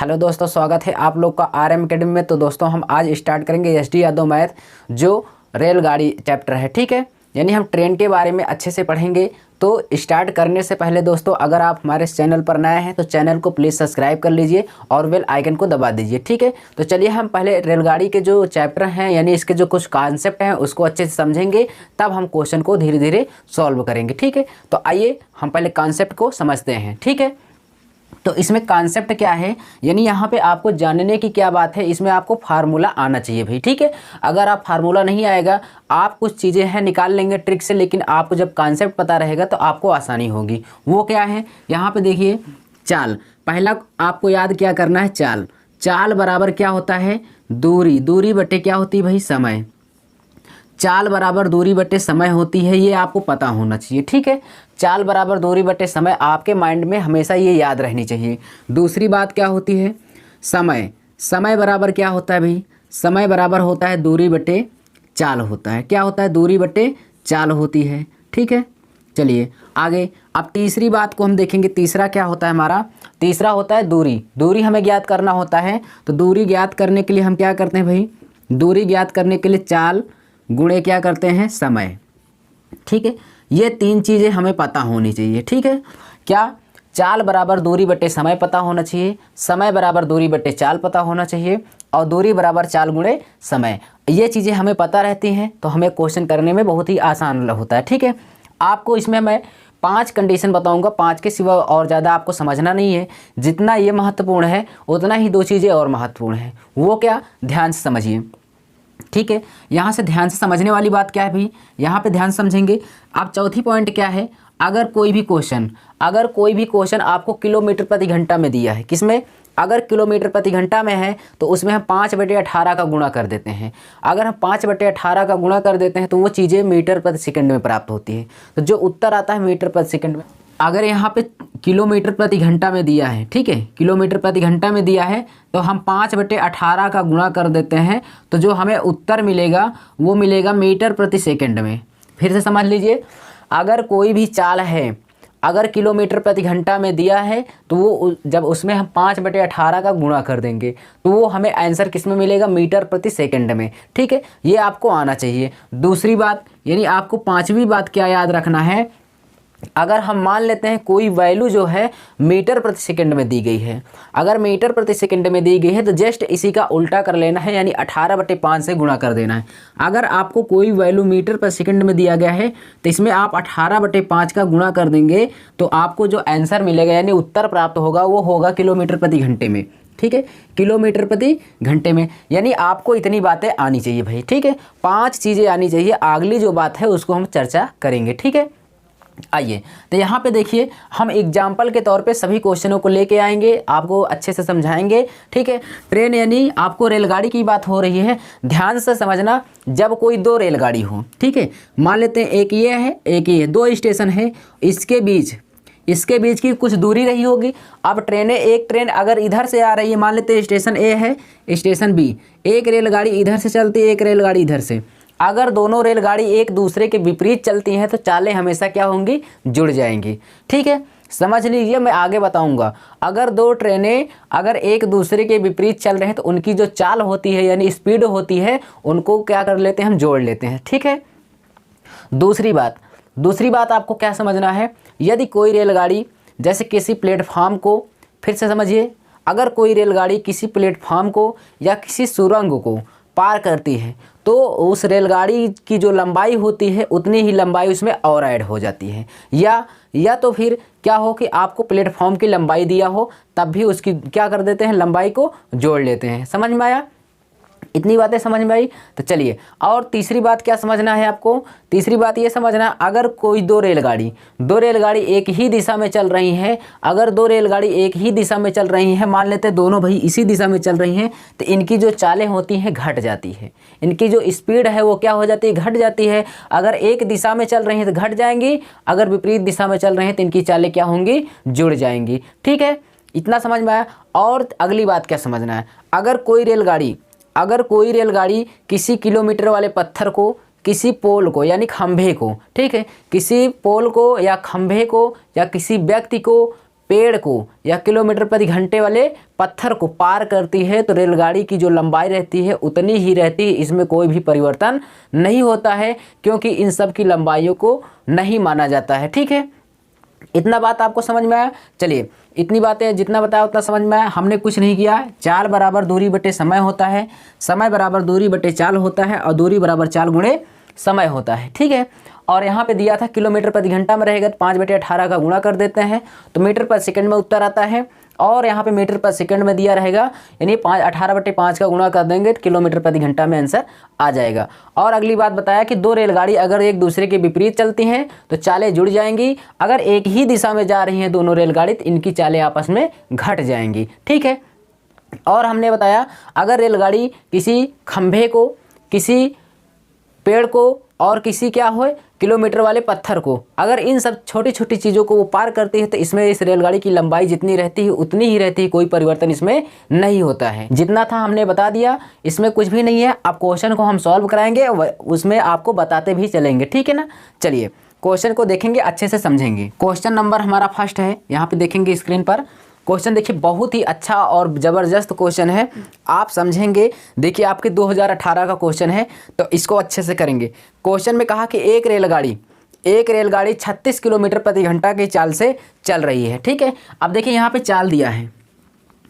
Hello दोस्तों, स्वागत है आप लोग का RM अकेडमी में। तो दोस्तों हम आज स्टार्ट करेंगे SD यादव मैथ, जो रेलगाड़ी चैप्टर है। ठीक है, यानी हम ट्रेन के बारे में अच्छे से पढ़ेंगे। तो स्टार्ट करने से पहले दोस्तों, अगर आप हमारे चैनल पर नए हैं तो चैनल को प्लीज़ सब्सक्राइब कर लीजिए और बेल आइकन को दबा दीजिए। ठीक है, तो चलिए हम पहले रेलगाड़ी के जो चैप्टर हैं, यानी इसके जो कुछ कॉन्सेप्ट हैं उसको अच्छे से समझेंगे, तब हम क्वेश्चन को धीरे धीरे सॉल्व करेंगे। ठीक है, तो आइए हम पहले कॉन्सेप्ट को समझते हैं। ठीक है, तो इसमें कॉन्सेप्ट क्या है, यानी यहाँ पे आपको जानने की क्या बात है, इसमें आपको फार्मूला आना चाहिए भाई। ठीक है, अगर आप फार्मूला नहीं आएगा, आप कुछ चीज़ें हैं निकाल लेंगे ट्रिक से, लेकिन आपको जब कॉन्सेप्ट पता रहेगा तो आपको आसानी होगी। वो क्या है, यहाँ पे देखिए, चाल। पहला आपको याद क्या करना है, चाल। चाल बराबर क्या होता है, दूरी। दूरी बटे क्या होती है भाई, समय। चाल बराबर दूरी बटे समय होती है, ये आपको पता होना चाहिए। ठीक है, चाल बराबर दूरी बटे समय आपके माइंड में हमेशा ये याद रहनी चाहिए। दूसरी बात क्या होती है, समय। समय बराबर क्या होता है भाई, समय बराबर होता है दूरी बटे चाल होता है। क्या होता है, दूरी बटे चाल होती है। ठीक है, चलिए आगे। अब तीसरी बात को हम देखेंगे। तीसरा क्या होता है हमारा, तीसरा होता है दूरी। दूरी हमें ज्ञात करना होता है, तो दूरी ज्ञात करने के लिए हम क्या करते हैं भाई, दूरी ज्ञात करने के लिए चाल गुणे क्या करते हैं, समय। ठीक है, ये तीन चीज़ें हमें पता होनी चाहिए। ठीक है, क्या, चाल बराबर दूरी बटे समय पता होना चाहिए, समय बराबर दूरी बटे चाल पता होना चाहिए, और दूरी बराबर चाल गुणे समय। ये चीज़ें हमें पता रहती हैं तो हमें क्वेश्चन करने में बहुत ही आसान होता है। ठीक है, आपको इसमें मैं 5 कंडीशन बताऊंगा, 5 के सिवा और ज़्यादा आपको समझना नहीं है। जितना ये महत्वपूर्ण है उतना ही 2 चीज़ें और महत्वपूर्ण हैं। वो क्या, ध्यान से समझिए। ठीक है, यहाँ से ध्यान से समझने वाली बात क्या है भाई, यहाँ पे ध्यान समझेंगे। अब चौथी पॉइंट क्या है, अगर कोई भी क्वेश्चन आपको किलोमीटर प्रति घंटा में दिया है, किसमें, अगर किलोमीटर प्रति घंटा में है तो उसमें हम 5/18 का गुणा कर देते हैं। अगर हम 5/18 का गुणा कर देते हैं तो वो चीज़ें मीटर प्रति सेकंड में प्राप्त होती है। तो जो उत्तर आता है मीटर प्रति सेकंड में, अगर यहाँ पे किलोमीटर प्रति घंटा में दिया है, ठीक है, किलोमीटर प्रति घंटा में दिया है, तो हम 5/18 का गुणा कर देते हैं, तो जो हमें उत्तर मिलेगा वो मिलेगा मीटर प्रति सेकंड में। फिर से समझ लीजिए, अगर कोई भी चाल है, अगर किलोमीटर प्रति घंटा में दिया है तो वो जब उसमें हम 5/18 का गुणा कर देंगे तो वो हमें आंसर किस में मिलेगा, मीटर प्रति सेकंड में। ठीक है, ये आपको आना चाहिए। दूसरी बात, यानी आपको 5वीं बात क्या याद रखना है, अगर हम मान लेते हैं कोई वैल्यू जो है मीटर प्रति सेकंड में दी गई है, अगर मीटर प्रति सेकंड में दी गई है तो जस्ट इसी का उल्टा कर लेना है, यानी 18/5 से गुणा कर देना है। अगर आपको कोई वैल्यू मीटर प्रति सेकंड में दिया गया है तो इसमें आप 18/5 का गुणा कर देंगे तो आपको जो आंसर मिलेगा, यानी उत्तर प्राप्त होगा, वो होगा किलोमीटर प्रति घंटे में। ठीक है, किलोमीटर प्रति घंटे में, यानी आपको इतनी बातें आनी चाहिए भाई। ठीक है, 5 चीज़ें आनी चाहिए। अगली जो बात है उसको हम चर्चा करेंगे। ठीक है, आइए, तो यहाँ पे देखिए, हम एग्जाम्पल के तौर पे सभी क्वेश्चनों को लेके आएंगे, आपको अच्छे से समझाएंगे। ठीक है, ट्रेन यानी आपको रेलगाड़ी की बात हो रही है, ध्यान से समझना। जब कोई 2 रेलगाड़ी हो, ठीक है, मान लेते हैं एक ये है एक ये, 2 स्टेशन है, इसके बीच की कुछ दूरी रही होगी। अब ट्रेनें, एक ट्रेन अगर इधर से आ रही है, मान लेते हैं स्टेशन ए है, स्टेशन बी, एक रेलगाड़ी इधर से चलती है, एक रेलगाड़ी इधर से। अगर दोनों रेलगाड़ी एक दूसरे के विपरीत चलती हैं तो चालें हमेशा क्या होंगी, जुड़ जाएंगी। ठीक है, समझ लीजिए, मैं आगे बताऊंगा। अगर 2 ट्रेनें अगर एक दूसरे के विपरीत चल रहे हैं तो उनकी जो चाल होती है, यानी स्पीड होती है, उनको क्या कर लेते हैं, हम जोड़ लेते हैं। ठीक है, दूसरी बात आपको क्या समझना है, यदि कोई रेलगाड़ी जैसे किसी प्लेटफार्म को, फिर से समझिए, अगर कोई रेलगाड़ी किसी प्लेटफार्म को या किसी सुरंग को पार करती है तो उस रेलगाड़ी की जो लंबाई होती है उतनी ही लंबाई उसमें और ऐड हो जाती है। या तो फिर क्या हो कि आपको प्लेटफॉर्म की लंबाई दिया हो, तब भी उसकी क्या कर देते हैं, लंबाई को जोड़ लेते हैं। समझ में आया, इतनी बातें समझ में आई। तो चलिए, और तीसरी बात क्या समझना है आपको, तीसरी बात ये समझना, अगर कोई 2 रेलगाड़ी एक ही दिशा में चल रही हैं, अगर 2 रेलगाड़ी एक ही दिशा में चल रही हैं, मान लेते हैं दोनों भाई इसी दिशा में चल रही हैं, तो इनकी जो चालें होती हैं घट जाती है, इनकी जो स्पीड है वो क्या हो जाती है, घट जाती है। अगर एक दिशा में चल रही हैं तो घट जाएंगी, अगर विपरीत दिशा में चल रहे हैं तो इनकी चालें क्या होंगी, जुड़ जाएंगी। ठीक है, इतना समझ में आया। और अगली बात क्या समझना है, अगर कोई रेलगाड़ी किसी किलोमीटर वाले पत्थर को, किसी पोल को यानी खंभे को, ठीक है, किसी पोल को या खंभे को या किसी व्यक्ति को पेड़ को या किलोमीटर प्रति घंटे वाले पत्थर को पार करती है तो रेलगाड़ी की जो लंबाई रहती है उतनी ही रहती है, इसमें कोई भी परिवर्तन नहीं होता है क्योंकि इन सब की लंबाइयों को नहीं माना जाता है। ठीक है, इतना बात आपको समझ में आया। चलिए इतनी बातें जितना बताया उतना समझ में आया। हमने कुछ नहीं किया, चाल बराबर दूरी बटे समय होता है, समय बराबर दूरी बटे चाल होता है और दूरी बराबर चाल गुणे समय होता है। ठीक है, और यहाँ पे दिया था किलोमीटर प्रति घंटा में रहेगा तो 5/18 का गुणा कर देते हैं तो मीटर पर सेकंड में उत्तर आता है, और यहाँ पे मीटर पर सेकंड में दिया रहेगा यानी 18/5 का गुणा कर देंगे तो किलोमीटर प्रति घंटा में आंसर आ जाएगा। और अगली बात बताया कि दो रेलगाड़ी अगर एक दूसरे के विपरीत चलती हैं तो चालें जुड़ जाएंगी, अगर एक ही दिशा में जा रही हैं दोनों रेलगाड़ी तो इनकी चालें आपस में घट जाएंगी। ठीक है, और हमने बताया अगर रेलगाड़ी किसी खंभे को, किसी पेड़ को और किसी क्या हो किलोमीटर वाले पत्थर को, अगर इन सब छोटी छोटी चीज़ों को वो पार करती है तो इसमें इस रेलगाड़ी की लंबाई जितनी रहती है उतनी ही रहती है, कोई परिवर्तन इसमें नहीं होता है। जितना था हमने बता दिया, इसमें कुछ भी नहीं है। अब क्वेश्चन को हम सॉल्व कराएंगे, उसमें आपको बताते भी चलेंगे। ठीक है ना, चलिए क्वेश्चन को देखेंगे, अच्छे से समझेंगे। क्वेश्चन नंबर हमारा फर्स्ट है, यहाँ पे देखेंगे स्क्रीन पर। क्वेश्चन देखिए बहुत ही अच्छा और ज़बरदस्त क्वेश्चन है, आप समझेंगे। देखिए आपके 2018 का क्वेश्चन है तो इसको अच्छे से करेंगे। क्वेश्चन में कहा कि एक रेलगाड़ी 36 किलोमीटर प्रति घंटा की चाल से चल रही है। ठीक है, अब देखिए यहाँ पे चाल दिया है,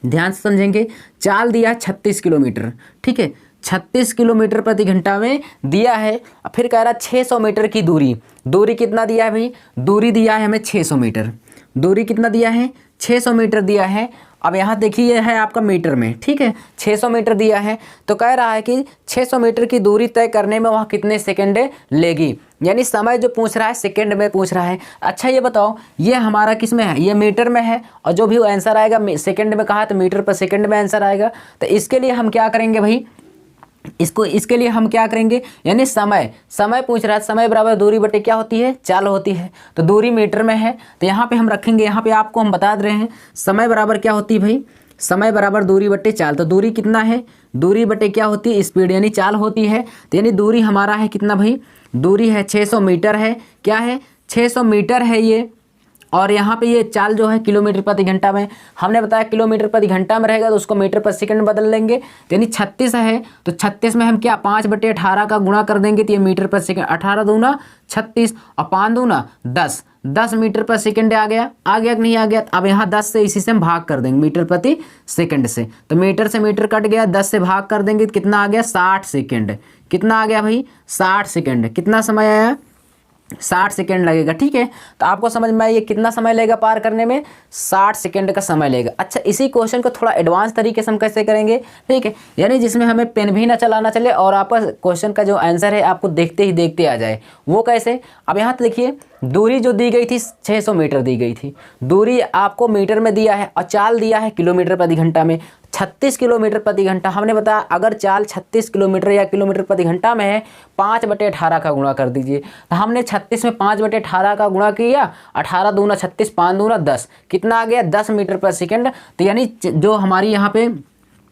ध्यान से समझेंगे। चाल दिया 36 किलोमीटर, ठीक है, 36 किलोमीटर प्रति घंटा में दिया है। फिर कह रहा 600 मीटर की दूरी कितना दिया है भाई? दूरी दिया है हमें 600 मीटर। दूरी कितना दिया है? 600 मीटर दिया है। अब यहाँ देखिए है आपका मीटर में, ठीक है, 600 मीटर दिया है तो कह रहा है कि 600 मीटर की दूरी तय करने में वहाँ कितने सेकंड लेगी, यानी समय जो पूछ रहा है सेकंड में पूछ रहा है। अच्छा ये बताओ ये हमारा किस में है? ये मीटर में है, और जो भी आंसर आएगा सेकंड में कहा तो मीटर पर सेकंड में आंसर आएगा। तो इसके लिए हम क्या करेंगे भाई, इसके लिए हम क्या करेंगे, यानी समय पूछ रहा है, समय बराबर दूरी बटे क्या होती है? चाल होती है। तो दूरी मीटर में है तो यहाँ पे हम रखेंगे, यहाँ पे आपको हम बता दे रहे हैं समय बराबर क्या होती है भाई? समय बराबर दूरी बटे चाल। तो दूरी कितना है? दूरी बटे क्या होती है? स्पीड, यानी चाल होती है। तो यानी दूरी हमारा है कितना भाई? दूरी है 600 मीटर है। क्या है? 600 मीटर है ये। और यहाँ पे ये चाल जो है किलोमीटर प्रति घंटा में, हमने बताया किलोमीटर प्रति घंटा में रहेगा तो उसको मीटर पर सेकंड बदल लेंगे। तो यानी 36 है तो 36 में हम क्या 5/18 का गुणा कर देंगे तो ये मीटर पर सेकंड, 18 दूना 36 और 5 दूना 10 मीटर पर सेकंड आ गया कि नहीं आ गया? अब यहाँ 10 से इसी से हम भाग कर देंगे मीटर प्रति सेकंड से, तो मीटर से मीटर कट गया, 10 से भाग कर देंगे तो कितना आ गया? 60 सेकेंड। कितना आ गया भाई? 60 सेकेंड। कितना समय आया? 60 सेकेंड लगेगा। ठीक है, तो आपको समझ में आया ये कितना समय लगेगा पार करने में? 60 सेकेंड का समय लगेगा। अच्छा इसी क्वेश्चन को थोड़ा एडवांस तरीके से हम कैसे करेंगे? ठीक है, यानी जिसमें हमें पेन भी ना चलाना चले और आप क्वेश्चन का जो आंसर है आपको देखते ही देखते आ जाए। वो कैसे? अब यहाँ तो देखिए दूरी जो दी गई थी 600 मीटर दी गई थी, दूरी आपको मीटर में दिया है और चाल दिया है किलोमीटर प्रति घंटा में। 36 किलोमीटर प्रति घंटा हमने बताया, अगर चाल 36 किलोमीटर या किलोमीटर प्रति घंटा में है 5/18 का गुणा कर दीजिए। तो हमने 36 में 5/18 का गुणा किया, 18 दूना 36, 5 दूना 10, कितना आ गया? 10 मीटर पर सेकंड। तो यानी जो हमारी यहाँ पे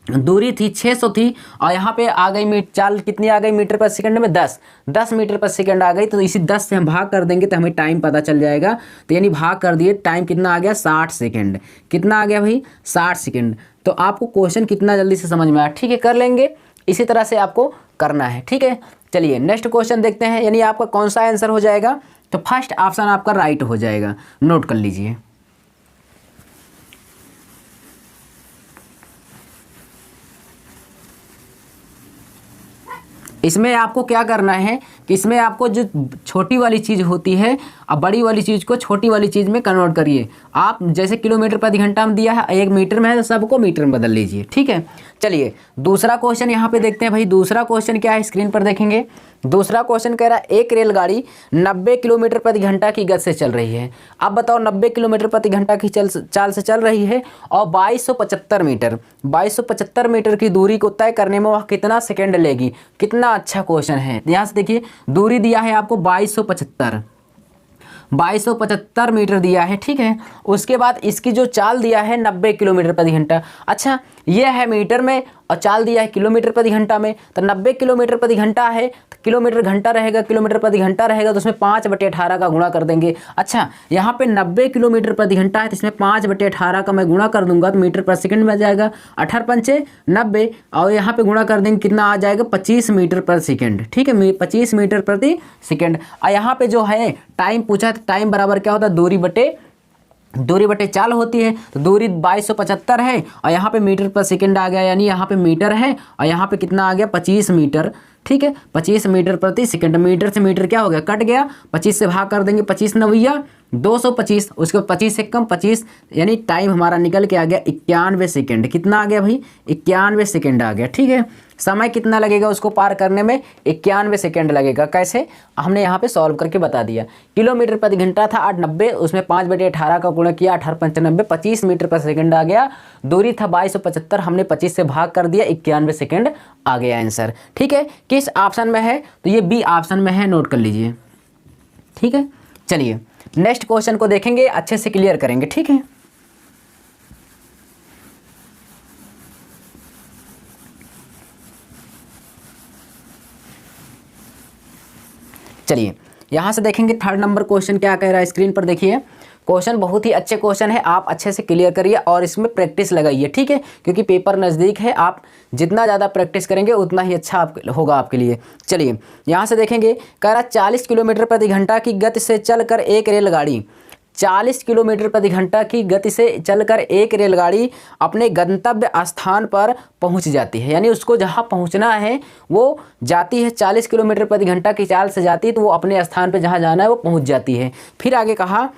दूरी थी 600 थी और यहाँ पे आ गई चाल कितनी आ गई मीटर पर सेकंड में? 10 मीटर पर सेकंड आ गई। तो इसी 10 से हम भाग कर देंगे तो हमें टाइम पता चल जाएगा। तो यानी भाग कर दिए, टाइम कितना आ गया? 60 सेकंड। कितना आ गया भाई? 60 सेकंड। तो आपको क्वेश्चन कितना जल्दी से समझ में आया? ठीक है, कर लेंगे, इसी तरह से आपको करना है। ठीक है, चलिए नेक्स्ट क्वेश्चन देखते हैं, यानी आपका कौन सा आंसर हो जाएगा? तो फर्स्ट ऑप्शन आपका राइट हो जाएगा, नोट कर लीजिए। इसमें आपको क्या करना है कि इसमें आपको जो छोटी वाली चीज़ होती है अब बड़ी वाली चीज़ को छोटी वाली चीज़ में कन्वर्ट करिए। आप जैसे किलोमीटर प्रति घंटा में दिया है, 1 मीटर में है तो सबको मीटर में बदल लीजिए। ठीक है, चलिए दूसरा क्वेश्चन यहाँ पे देखते हैं भाई। दूसरा क्वेश्चन क्या है, स्क्रीन पर देखेंगे। दूसरा क्वेश्चन कह रहा है एक रेलगाड़ी 90 किलोमीटर प्रति घंटा की गति से चल रही है। अब बताओ 90 किलोमीटर प्रति घंटा की चाल से चल रही है और 2275 मीटर की दूरी को तय करने में वह कितना सेकंड लेगी? कितना अच्छा क्वेश्चन है। यहाँ से देखिए दूरी दिया है आपको 2275 मीटर दिया है। ठीक है, उसके बाद इसकी जो चाल दिया है 90 किलोमीटर प्रति घंटा। अच्छा ये है मीटर में और चाल दिया है किलोमीटर प्रति घंटा में, तो 90 किलोमीटर प्रति घंटा है, तो किलोमीटर घंटा रहेगा, किलोमीटर प्रति घंटा रहेगा, तो उसमें 5/18 का गुणा कर देंगे। अच्छा, यहाँ पे 90 किलोमीटर प्रति घंटा है, तो इसमें 5/18 का मैं गुणा कर दूंगा, तो मीटर पर सेकंड में आ जाएगा 18×5 90, और यहाँ पे गुणा कर देंगे, कितना आ जाएगा 25 मीटर पर सेकेंड। ठीक है, 25 मीटर प्रति सेकेंड। और यहाँ पे जो है टाइम पूछा है, तो टाइम बराबर क्या होता है, दूरी बटे चाल होती है, तो दूरी 2275 है, और यहाँ पे मीटर पर सेकंड आ गया, यानी यहाँ पे मीटर है, और यहाँ पे कितना आ गया 25 मीटर। ठीक है, 25 मीटर प्रति सेकंड। मीटर से मीटर क्या हो गया, कट गया, 25 से भाग कर देंगे, 25 9 225, उसके बाद 25 से कम 25, यानी टाइम हमारा निकल के आ गया 91 सेकेंड। कितना आ गया भाई, 91 सेकेंड आ गया। ठीक है, समय कितना लगेगा उसको पार करने में, 91 सेकेंड लगेगा। कैसे, हमने यहाँ पे सॉल्व करके बता दिया। किलोमीटर प्रति घंटा था 890, उसमें 5/18 का गुणा किया, 18×5 25 मीटर पर सेकंड आ गया। दूरी था 2275, हमने 25 से भाग कर दिया, 91 सेकेंड आ गया आंसर। ठीक है, किस ऑप्शन में है, तो ये बी ऑप्शन में है, नोट कर लीजिए। ठीक है, चलिए नेक्स्ट क्वेश्चन को देखेंगे, अच्छे से क्लियर करेंगे। ठीक है, चलिए यहाँ से देखेंगे थर्ड नंबर क्वेश्चन क्या कह रहा है, स्क्रीन पर देखिए। क्वेश्चन बहुत ही अच्छे क्वेश्चन है, आप अच्छे से क्लियर करिए और इसमें प्रैक्टिस लगाइए। ठीक है, क्योंकि पेपर नज़दीक है, आप जितना ज़्यादा प्रैक्टिस करेंगे उतना ही अच्छा होगा आपके लिए। चलिए यहाँ से देखेंगे, कह रहा 40 किलोमीटर प्रति घंटा की गति से चलकर एक रेलगाड़ी 40 किलोमीटर प्रति घंटा की गति से चलकर एक रेलगाड़ी अपने गंतव्य स्थान पर पहुंच जाती है, यानी उसको जहां पहुंचना है वो जाती है, 40 किलोमीटर प्रति घंटा की चाल से जाती है, तो वो अपने स्थान पर जहां जाना है वो पहुंच जाती है। फिर आगे कहा,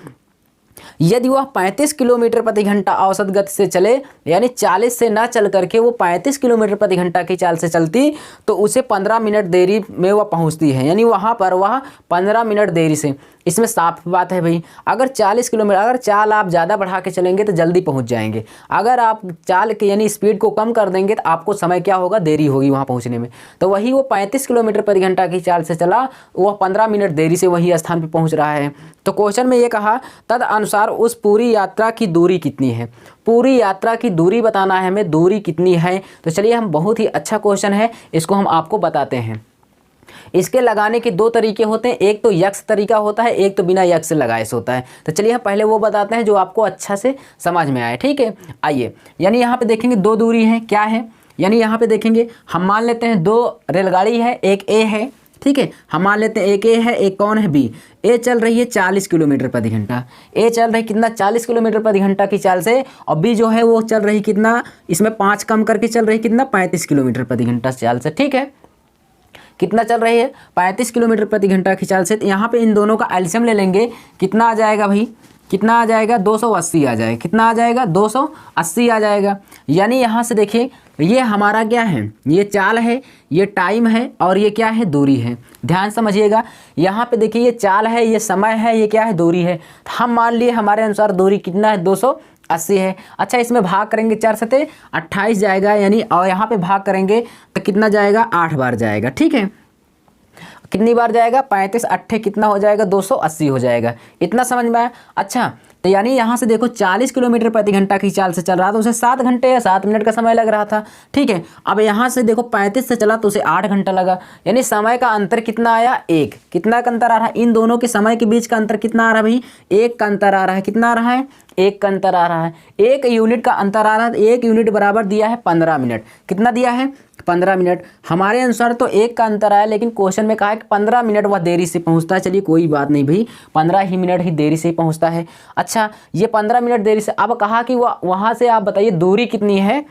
यदि वह 35 किलोमीटर प्रति घंटा औसत गति से चले, यानी 40 से ना चल करके वो 35 किलोमीटर प्रति घंटा की चाल से चलती, तो उसे 15 मिनट देरी में वह पहुंचती है, यानी वहां पर वह 15 मिनट देरी से। इसमें साफ बात है भाई, अगर 40 किलोमीटर, अगर चाल आप ज़्यादा बढ़ा के चलेंगे तो जल्दी पहुंच जाएंगे, अगर आप चाल के यानी स्पीड को कम कर देंगे तो आपको समय क्या होगा, देरी होगी वहां पहुंचने में। तो वही वो 35 किलोमीटर प्रति घंटा की चाल से चला, वह 15 मिनट देरी से वही स्थान पर पहुँच रहा है। तो क्वेश्चन में ये कहा, तद अनुसार उस पूरी यात्रा की दूरी कितनी है, पूरी यात्रा की दूरी बताना है हमें, दूरी कितनी है। तो चलिए, हम बहुत ही अच्छा क्वेश्चन है, इसको हम आपको बताते हैं। इसके लगाने के दो तरीके होते हैं, एक तो यक्स तरीका होता है, एक तो बिना यक्स से लगाए से होता है। तो चलिए हम पहले वो बताते हैं जो आपको अच्छा से समझ में आए। ठीक है, आइए, यानी यहाँ पे देखेंगे दो दूरी है, क्या है, यानी यहाँ पे देखेंगे, हम मान लेते हैं दो रेलगाड़ी है, एक ए है। ठीक है, हम मान लेते हैं एक ए है, एक कौन है, बी। ए चल रही है 40 किलोमीटर प्रति घंटा, ए चल रही कितना, 40 किलोमीटर प्रति घंटा की चाल से, और बी जो है वो चल रही कितना, इसमें 5 कम करके चल रही कितना, 35 किलोमीटर प्रति घंटा चाल से। ठीक है, कितना चल रही है, 35 किलोमीटर प्रति घंटा की चाल से। तो यहाँ पे इन दोनों का एलसीएम ले लेंगे, कितना आ जाएगा भाई, कितना आ जाएगा, 280 आ जाएगा। कितना आ जाएगा, 280 आ जाएगा। यानी यहाँ से देखिए, ये हमारा क्या है, ये चाल है, ये टाइम है, और ये क्या है, दूरी है। ध्यान समझिएगा, यहाँ पे देखिए, ये चाल है, ये समय है, ये क्या है, दूरी है। हम मान लिए हमारे अनुसार दूरी कितना है, 280 है। अच्छा, इसमें भाग करेंगे 4 से 28 जाएगा, यानी, और यहाँ पे भाग करेंगे तो कितना जाएगा, 8 बार जाएगा। ठीक है, कितनी बार जाएगा, 35 8 कितना हो जाएगा, 280 हो जाएगा। इतना समझ में आया। अच्छा, तो यानी यहाँ से देखो 40 किलोमीटर प्रति घंटा की चाल से चल रहा था, उसे 7 घंटे या 7 मिनट का समय लग रहा था। ठीक है, अब यहाँ से देखो 35 से चला तो उसे 8 घंटा लगा, यानी समय का अंतर कितना आया, 1। कितना का अंतर आ रहा है, इन दोनों के समय के बीच का अंतर कितना आ रहा है भाई, 1 का अंतर आ रहा है। कितना आ रहा है, 1 का अंतर आ रहा है, 1 यूनिट का अंतर आ रहा है। 1 यूनिट बराबर दिया है 15 मिनट। कितना दिया है, 15 मिनट। हमारे अनुसार तो 1 का अंतर आया, लेकिन क्वेश्चन में कहा है कि 15 मिनट वह देरी से पहुंचता है। चलिए कोई बात नहीं भाई, 15 ही मिनट ही देरी से पहुंचता है। अच्छा, ये 15 मिनट देरी से, अब कहा कि वह वहाँ से आप बताइए दूरी कितनी है,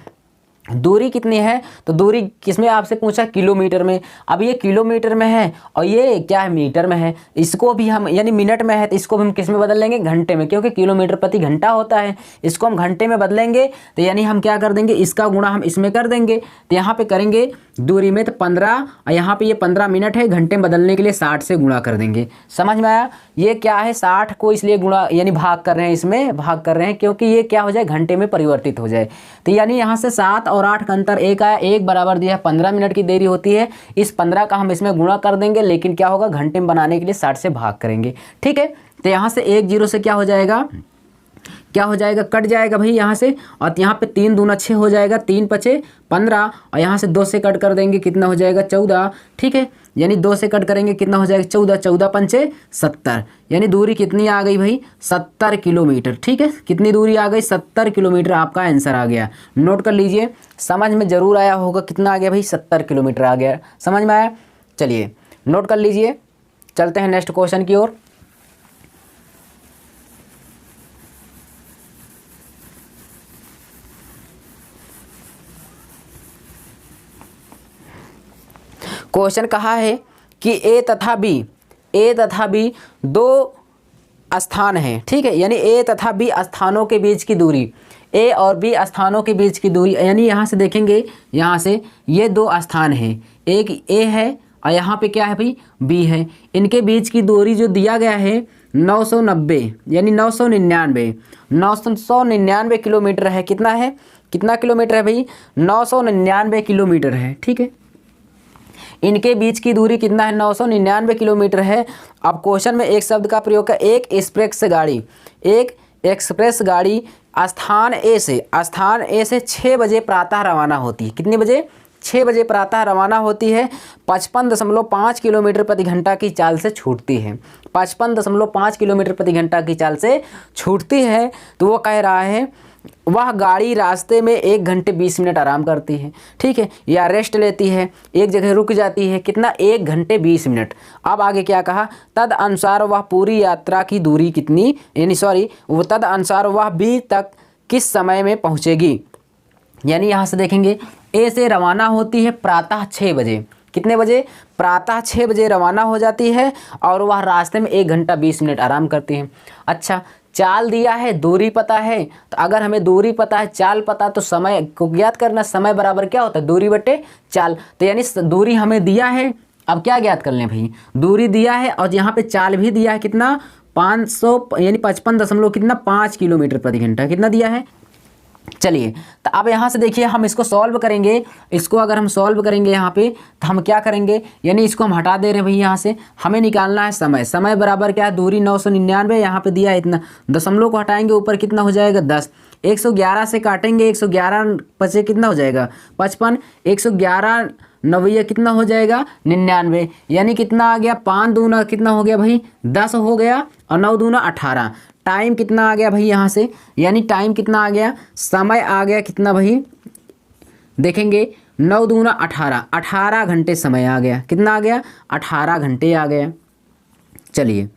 दूरी कितनी है। तो दूरी किसमें आपसे पूछा, किलोमीटर में। अब ये किलोमीटर में है और ये क्या है, मीटर में है। इसको भी हम, यानी मिनट में है, तो इसको भी हम किस में बदल लेंगे, घंटे में, क्योंकि किलोमीटर प्रति घंटा होता है। इसको हम घंटे में बदलेंगे, तो यानी हम क्या कर देंगे, इसका गुणा हम इसमें कर देंगे। तो यहाँ पे करेंगे दूरी में तो 15, और यहाँ पे ये 15 मिनट है, घंटे में बदलने के लिए 60 से गुणा कर देंगे। समझ में आया, ये क्या है, 60 को इसलिए गुणा यानी भाग कर रहे हैं, इसमें भाग कर रहे हैं, क्योंकि ये क्या हो जाए, घंटे में परिवर्तित हो जाए। तो यानी यहाँ से 7 और 8 का अंतर 1 आया, 1 बराबर दिया है 15 मिनट की देरी होती है। इस 15 का हम इसमें गुणा कर देंगे, लेकिन क्या होगा, घंटे में बनाने के लिए 60 से भाग करेंगे। ठीक है, तो यहाँ से 1 0 से क्या हो जाएगा, क्या हो जाएगा, कट जाएगा भाई यहाँ से, और यहाँ पे 3 दूना 6 हो जाएगा, 3 पचे 15, और यहाँ से 2 से कट कर देंगे, कितना हो जाएगा 14, ठीक है। यानी 2 से कट करेंगे, कितना हो जाएगा 14, 14 पंचे 70, यानी दूरी कितनी आ गई भाई 70 किलोमीटर, ठीक है। कितनी दूरी आ गई 70 किलोमीटर, आपका आंसर आ गया। नोट कर लीजिए, समझ में ज़रूर आया होगा, कितना आ गया भाई 70 किलोमीटर आ गया, समझ में आया। चलिए नोट कर लीजिए, चलते हैं नेक्स्ट क्वेश्चन की ओर। क्वेश्चन कहा है कि ए तथा बी दो स्थान हैं, ठीक है। यानी ए तथा बी स्थानों के बीच की दूरी, ए और बी स्थानों के बीच की दूरी, यानी यहाँ से देखेंगे, यहाँ से ये 2 स्थान हैं, एक ए है और यहाँ पे क्या है भाई बी है। इनके बीच की दूरी जो दिया गया है 990, यानी 999 किलोमीटर है। कितना है, कितना किलोमीटर है भाई 999 किलोमीटर है, ठीक है। इनके बीच की दूरी कितना है 999 किलोमीटर है। अब क्वेश्चन में एक शब्द का प्रयोग कर, एक एक्सप्रेस गाड़ी स्थान ए से 6 बजे प्रातः रवाना होती है। कितने बजे, 6 बजे प्रातः रवाना होती है। 55.5 किलोमीटर प्रति घंटा की चाल से छूटती है, 55.5 किलोमीटर प्रति घंटा की चाल से छूटती है। तो वो कह रहा है वह गाड़ी रास्ते में 1 घंटे 20 मिनट आराम करती है, ठीक है, या रेस्ट लेती है, एक जगह रुक जाती है, कितना 1 घंटे 20 मिनट। अब आगे क्या कहा, तद अनुसार वह पूरी यात्रा की दूरी कितनी, वो तद अनुसार वह बी तक किस समय में पहुंचेगी। यानी यहाँ से देखेंगे, ए से रवाना होती है प्रातः 6 बजे, कितने बजे, प्रातः 6 बजे रवाना हो जाती है, और वह रास्ते में 1 घंटा 20 मिनट आराम करती है। अच्छा, चाल दिया है, दूरी पता है, तो अगर हमें दूरी पता है, चाल पता, तो समय को ज्ञात करना, समय बराबर क्या होता है दूरी बटे चाल। तो यानी दूरी हमें दिया है, अब क्या ज्ञात कर लें भाई, दूरी दिया है और यहाँ पे चाल भी दिया है, कितना 500 यानी 55.5 किलोमीटर प्रति घंटा, कितना दिया है। चलिए, तो अब यहाँ से देखिए, हम इसको सॉल्व करेंगे। इसको अगर हम सॉल्व करेंगे यहाँ पे, तो हम क्या करेंगे, यानी इसको हम हटा दे रहे हैं भाई, यहाँ से हमें निकालना है समय। समय बराबर क्या है, दूरी 999, यहाँ पे दिया है इतना, दशमलव को हटाएंगे, ऊपर कितना हो जाएगा 10, 111 से काटेंगे, 111 पचे कितना हो जाएगा 55, 111 नवैया कितना हो जाएगा 99, यानी कितना आ गया, 5 दूना कितना हो गया भाई 10 हो गया, और 9 दूना 18। टाइम कितना आ गया भाई यहाँ से, यानी टाइम कितना आ गया, समय आ गया कितना भाई, देखेंगे 9 दूना 18, 18 घंटे समय आ गया, कितना आ गया 18 घंटे आ गया। चलिए,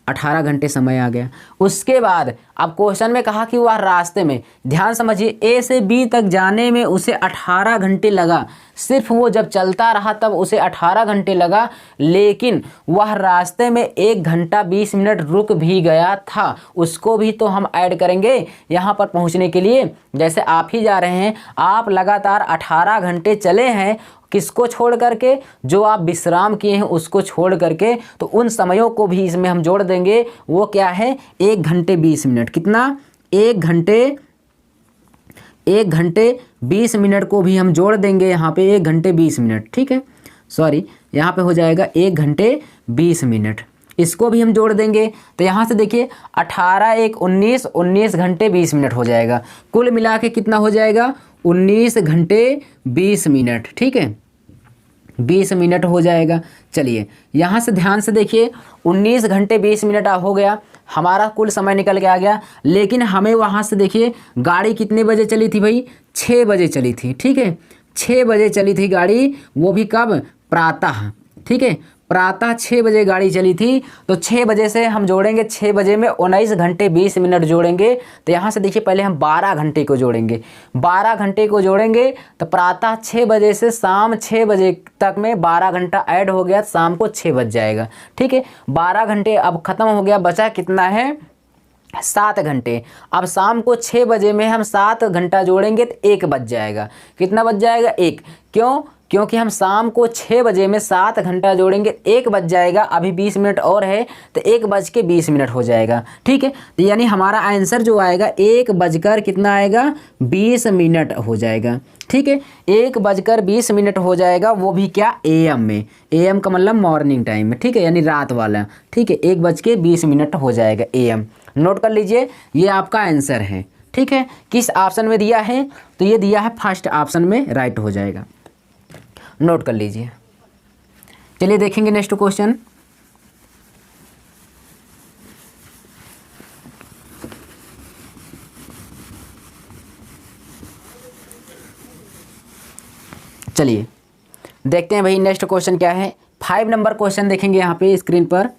18 घंटे समय आ गया। उसके बाद अब क्वेश्चन में कहा कि वह रास्ते में, ध्यान समझिए, ए से बी तक जाने में उसे 18 घंटे लगा, सिर्फ वो जब चलता रहा तब उसे 18 घंटे लगा, लेकिन वह रास्ते में 1 घंटा 20 मिनट रुक भी गया था, उसको भी तो हम ऐड करेंगे यहाँ पर पहुँचने के लिए। जैसे आप ही जा रहे हैं, आप लगातार 18 घंटे चले हैं, किसको छोड़ करके, जो आप विश्राम किए हैं उसको छोड़ करके, तो उन समयों को भी इसमें हम जोड़ देंगे। वो क्या है 1 घंटे 20 मिनट, कितना 1 घंटे 20 मिनट को भी हम जोड़ देंगे यहाँ पे, 1 घंटे 20 मिनट, ठीक है, सॉरी यहाँ पे हो जाएगा 1 घंटे 20 मिनट, इसको भी हम जोड़ देंगे। तो यहाँ से देखिए 18 1 19, 19 घंटे 20 मिनट हो जाएगा, कुल मिला के कितना हो जाएगा 19 घंटे 20 मिनट, ठीक है, 20 मिनट हो जाएगा। चलिए, यहाँ से ध्यान से देखिए, 19 घंटे 20 मिनट हो गया, हमारा कुल समय निकल के आ गया। लेकिन हमें वहाँ से देखिए, गाड़ी कितने बजे चली थी भाई, 6 बजे चली थी, ठीक है, 6 बजे चली थी गाड़ी, वो भी कब, प्रातः, ठीक है, प्रातः 6 बजे गाड़ी चली थी। तो 6 बजे से हम जोड़ेंगे, 6 बजे में 19 घंटे 20 मिनट जोड़ेंगे। तो यहाँ से देखिए, पहले हम 12 घंटे को जोड़ेंगे, 12 घंटे को जोड़ेंगे, तो प्रातः 6 बजे से शाम 6 बजे तक में 12 घंटा ऐड हो गया, शाम को 6 बज जाएगा, ठीक है। 12 घंटे अब ख़त्म हो गया, बचा कितना है 7 घंटे। अब शाम को 6 बजे में हम 7 घंटा जोड़ेंगे तो 1 बज जाएगा, कितना बज जाएगा 1, क्यों, क्योंकि हम शाम को 6 बजे में 7 घंटा जोड़ेंगे, 1 बज जाएगा, अभी 20 मिनट और है, तो 1 बज के 20 मिनट हो जाएगा, ठीक है। तो यानी हमारा आंसर जो आएगा 1 बजकर कितना आएगा 20 मिनट हो जाएगा, ठीक है, 1 बजकर 20 मिनट हो जाएगा, वो भी क्या AM में, AM का मतलब मॉर्निंग टाइम में, ठीक है, यानी रात वाला, ठीक है, 1 बज के 20 मिनट हो जाएगा AM। नोट कर लीजिए, ये आपका आंसर है। ठीक है, किस ऑप्शन में दिया है, तो ये दिया है फर्स्ट ऑप्शन में, राइट हो जाएगा। नोट कर लीजिए। चलिए देखेंगे नेक्स्ट क्वेश्चन। चलिए देखते हैं भाई नेक्स्ट क्वेश्चन क्या है। 5 नंबर क्वेश्चन देखेंगे यहाँ पे स्क्रीन पर।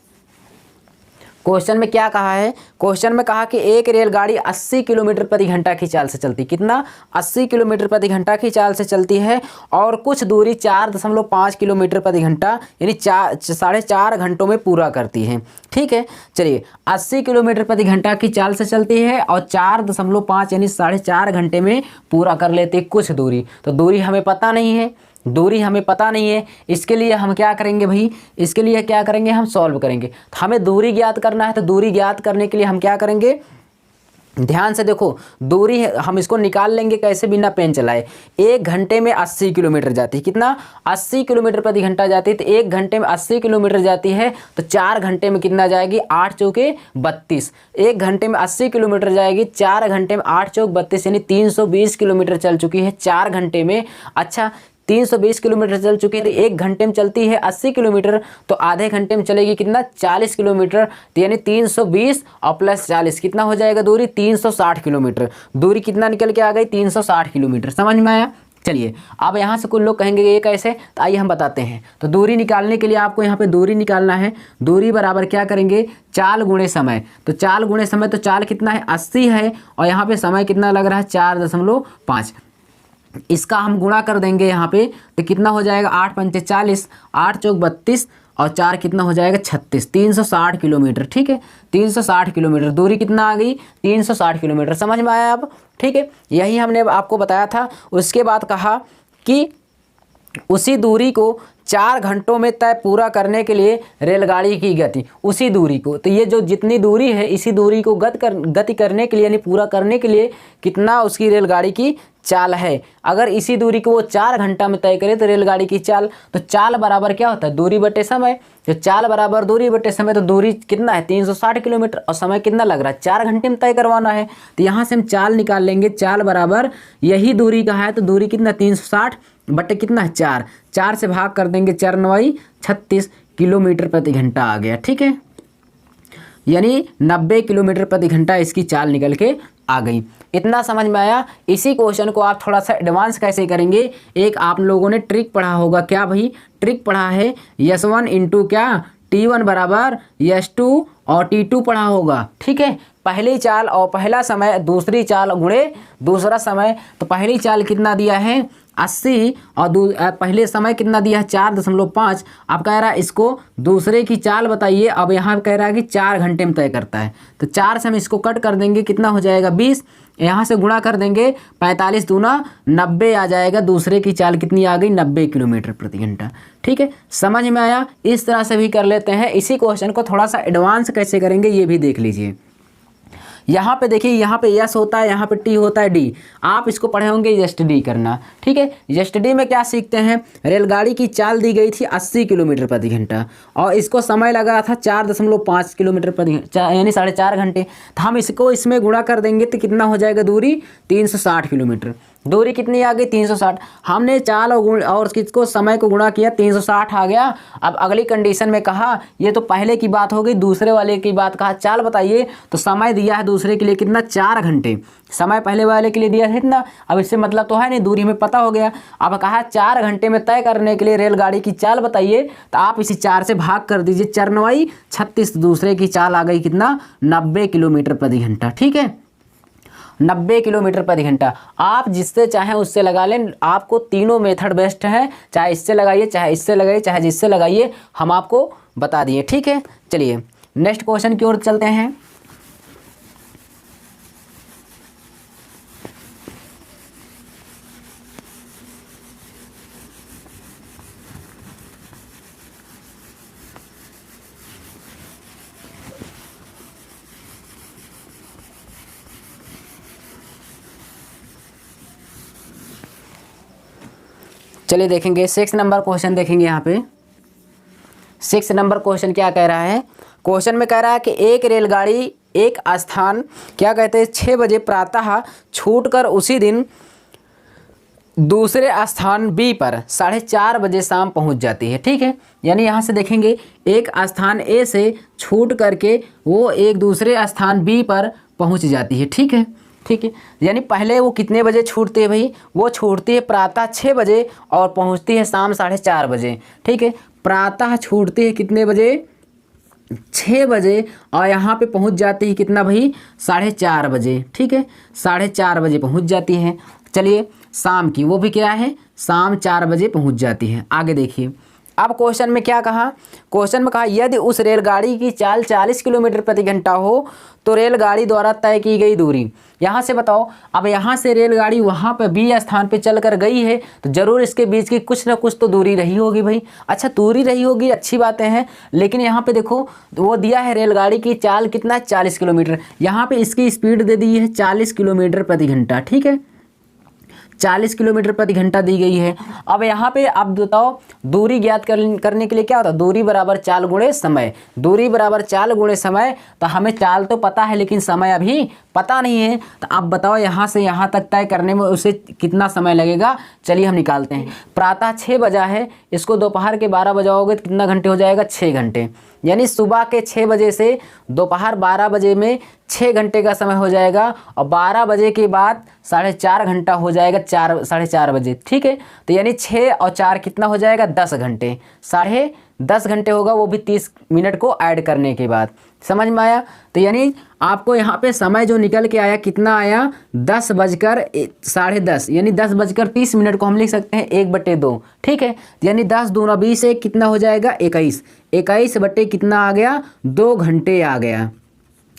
क्वेश्चन में क्या कहा है, क्वेश्चन में कहा कि एक रेलगाड़ी 80 किलोमीटर प्रति घंटा की चाल से चलती, कितना, 80 किलोमीटर प्रति घंटा की चाल से चलती है और कुछ दूरी 4.5 किलोमीटर प्रति घंटा यानी 4.5 घंटों में पूरा करती है। ठीक है, चलिए 80 किलोमीटर प्रति घंटा की चाल से चलती है और 4.5 यानी 4.5 घंटे में पूरा कर लेती है कुछ दूरी। तो दूरी हमें पता नहीं है, दूरी हमें पता नहीं है, इसके लिए हम क्या करेंगे भाई, इसके लिए क्या करेंगे, हम सॉल्व करेंगे। हमें दूरी ज्ञात करना है, तो दूरी ज्ञात करने के लिए हम क्या करेंगे, ध्यान से देखो, दूरी हम इसको निकाल लेंगे कैसे, बिना पेन चलाए। 1 घंटे में 80 किलोमीटर जाती है, कितना, 80 किलोमीटर प्रति घंटा जाती है। तो 1 घंटे में 80 किलोमीटर जाती है, तो 4 घंटे में कितना जाएगी, 8 चौके 32। 1 घंटे में 80 किलोमीटर जाएगी, 4 घंटे में 8 चौक 32 यानी 320 किलोमीटर चल चुकी है 4 घंटे में। अच्छा, 320 किलोमीटर चल चुकी है, तो 1 घंटे में चलती है 80 किलोमीटर, तो आधे घंटे में चलेगी कितना, 40 किलोमीटर। तो यानी 320 और प्लस 40 कितना हो जाएगा दूरी, 360 किलोमीटर। दूरी कितना निकल के आ गई, 360 किलोमीटर। समझ में आया। चलिए अब यहाँ से कुछ लोग कहेंगे ये कैसे, तो आइए हम बताते हैं। तो दूरी निकालने के लिए आपको यहाँ पे दूरी निकालना है। दूरी बराबर क्या करेंगे, चाल गुणे समय। तो चाल गुणे समय, तो चाल कितना है, 80 है और यहाँ पे समय कितना लग रहा है, 4.5। इसका हम गुणा कर देंगे यहाँ पे, तो कितना हो जाएगा, 8 पंचे 40, 8 चौक 32 और 4 कितना हो जाएगा, 36। 360 किलोमीटर। ठीक है, 360 किलोमीटर दूरी कितना आ गई, 360 किलोमीटर। समझ में आया अब। ठीक है, यही हमने आपको बताया था। उसके बाद कहा कि उसी दूरी को 4 घंटों में तय पूरा करने के लिए रेलगाड़ी की गति, उसी दूरी को, तो ये जो जितनी दूरी है इसी दूरी को गति करने के लिए यानी पूरा करने के लिए कितना उसकी रेलगाड़ी की चाल है। अगर इसी दूरी को वो 4 घंटा में तय करे तो रेलगाड़ी की चाल, तो चाल बराबर क्या होता है, दूरी बटे समय। तो चाल बराबर दूरी बटे समय, तो दूरी कितना है, 360 किलोमीटर और समय कितना लग रहा है, 4 घंटे में तय करवाना है। तो यहाँ से हम चाल निकाल लेंगे, चाल बराबर यही दूरी का है, तो दूरी कितना, 360 बटे कितना है, 4। 4 से भाग कर देंगे, 4 9 36 किलोमीटर प्रति घंटा आ गया। ठीक है, यानी 90 किलोमीटर प्रति घंटा इसकी चाल निकल के आ गई। इतना समझ में आया। इसी क्वेश्चन को आप थोड़ा सा एडवांस कैसे करेंगे, एक आप लोगों ने ट्रिक पढ़ा होगा। क्या भाई, ट्रिक पढ़ा है, S1 इंटू क्या, T1 बराबर S2 और T2 पढ़ा होगा। ठीक है, पहली चाल और पहला समय, दूसरी चाल गुणे दूसरा समय। तो पहली चाल कितना दिया है, 80 और पहले समय कितना दिया है, 4.5। अब कह रहा है इसको दूसरे की चाल बताइए। अब यहाँ कह रहा है कि 4 घंटे में तय करता है, तो 4 से हम इसको कट कर देंगे, कितना हो जाएगा, 20। यहाँ से गुणा कर देंगे, 45 दूना 90 आ जाएगा। दूसरे की चाल कितनी आ गई, 90 किलोमीटर प्रति घंटा। ठीक है, समझ में आया। इस तरह से भी कर लेते हैं। इसी क्वेश्चन को थोड़ा सा एडवांस कैसे करेंगे ये भी देख लीजिए। यहाँ पे देखिए, यहाँ पे यस होता है, यहाँ पे टी होता है, डी। आप इसको पढ़े होंगे यस्टडी करना। ठीक है, यस्टडी में क्या सीखते हैं, रेलगाड़ी की चाल दी गई थी 80 किलोमीटर प्रति घंटा और इसको समय लगा था 4.5 किलोमीटर प्रति यानी 4.5 घंटे। तो हम इसको इसमें गुणा कर देंगे तो कितना हो जाएगा दूरी, 360 किलोमीटर। दूरी कितनी आ गई, 360। हमने चाल और किसको, समय को गुणा किया, 360 आ गया। अब अगली कंडीशन में कहा, ये तो पहले की बात हो गई, दूसरे वाले की बात कहा, चाल बताइए। तो समय दिया है दूसरे के लिए कितना, 4 घंटे। समय पहले वाले के लिए दिया है इतना। अब इससे मतलब तो है नहीं, दूरी हमें पता हो गया। अब कहा 4 घंटे में तय करने के लिए रेलगाड़ी की चाल बताइए। तो आप इसी 4 से भाग कर दीजिए, 4 9 36। दूसरे की चाल आ गई कितना, 90 किलोमीटर प्रति घंटा। ठीक है, 90 किलोमीटर प्रति घंटा। आप जिससे चाहें उससे लगा लें, आपको तीनों मेथड बेस्ट है। चाहे इससे लगाइए, चाहे इससे लगाइए, चाहे जिससे लगाइए, हम आपको बता दिए। ठीक है, चलिए नेक्स्ट क्वेश्चन की ओर चलते हैं। चलिए देखेंगे 6 नंबर क्वेश्चन देखेंगे। यहाँ पे 6 नंबर क्वेश्चन क्या कह रहा है, क्वेश्चन में कह रहा है कि एक रेलगाड़ी एक स्थान क्या कहते हैं 6 बजे प्रातः छूटकर उसी दिन दूसरे स्थान बी पर 4:30 बजे शाम पहुंच जाती है। ठीक है, यानी यहाँ से देखेंगे एक स्थान ए से छूट करके वो एक दूसरे स्थान बी पर पहुंच जाती है। ठीक है, ठीक है, यानी पहले वो कितने बजे छूटती है भाई, वो छूटती है प्रातः 6 बजे और पहुंचती है शाम 4:30 बजे। ठीक है, प्रातः छूटती है कितने बजे, 6 बजे, और यहाँ पे पहुँच जाती है कितना भाई, 4:30 बजे। ठीक है, 4:30 बजे पहुँच जाती है। चलिए शाम की वो भी क्या है, शाम 4 बजे पहुँच जाती है। आगे देखिए, अब क्वेश्चन में क्या कहा, क्वेश्चन में कहा यदि उस रेलगाड़ी की चाल 40 किलोमीटर प्रति घंटा हो तो रेलगाड़ी द्वारा तय की गई दूरी, यहाँ से बताओ। अब यहाँ से रेलगाड़ी वहाँ पर बी स्थान पे चल कर गई है तो जरूर इसके बीच की कुछ ना कुछ तो दूरी रही होगी भाई। अच्छा, दूरी रही होगी, अच्छी बातें हैं, लेकिन यहाँ पे देखो वो दिया है रेलगाड़ी की चाल कितना, 40 किलोमीटर। यहाँ पे इसकी स्पीड दे दी है 40 किलोमीटर प्रति घंटा। ठीक है, 40 किलोमीटर प्रति घंटा दी गई है। अब यहाँ पे आप बताओ दूरी ज्ञात करने के लिए क्या होता है, दूरी बराबर चाल गुणे समय। दूरी बराबर चाल गुणे समय, तो हमें चाल तो पता है लेकिन समय अभी पता नहीं है। तो आप बताओ यहाँ से यहाँ तक तय करने में उसे कितना समय लगेगा। चलिए हम निकालते हैं। प्रातः 6 बजा है, इसको दोपहर के 12 बजाओगे तो कितना घंटे हो जाएगा, 6 घंटे। यानी सुबह के 6 बजे से दोपहर 12 बजे में 6 घंटे का समय हो जाएगा, और 12 बजे के बाद 4:30 घंटा हो जाएगा, 4:30 बजे। ठीक है, तो यानी 6 और 4 कितना हो जाएगा, 10 घंटे। 10.5 घंटे होगा, वो भी 30 मिनट को ऐड करने के बाद। समझ में आया। तो यानी आपको यहाँ पे समय जो निकल के आया कितना आया, 10:10 यानी 10:30 को हम लिख सकते हैं 1/2। ठीक है, यानी 10 दूना 20 है, कितना हो जाएगा 21। 21 बटे कितना आ गया, 2 घंटे आ गया।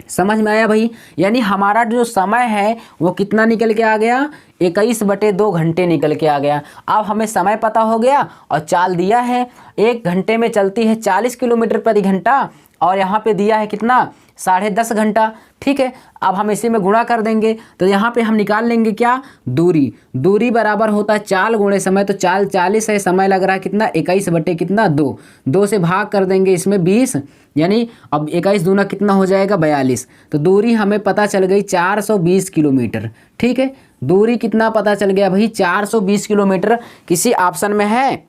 समझ में आया भाई। यानी हमारा जो समय है वो कितना निकल के आ गया, 21/2 घंटे निकल के आ गया। अब हमें समय पता हो गया और चाल दिया है, 1 घंटे में चलती है 40 किलोमीटर प्रति घंटा, और यहाँ पे दिया है कितना, 10.5 घंटा। ठीक है, अब हम इसी में गुणा कर देंगे तो यहाँ पे हम निकाल लेंगे क्या, दूरी। दूरी बराबर होता है चाल गुणे समय, तो चाल 40 है, समय लग रहा है कितना, 21 बटे कितना 2। 2 से भाग कर देंगे इसमें 20, यानी अब 21 दूना कितना हो जाएगा, 42। तो दूरी हमें पता चल गई 420 किलोमीटर। ठीक है, दूरी कितना पता चल गया भाई, 420 किलोमीटर। किसी ऑप्शन में है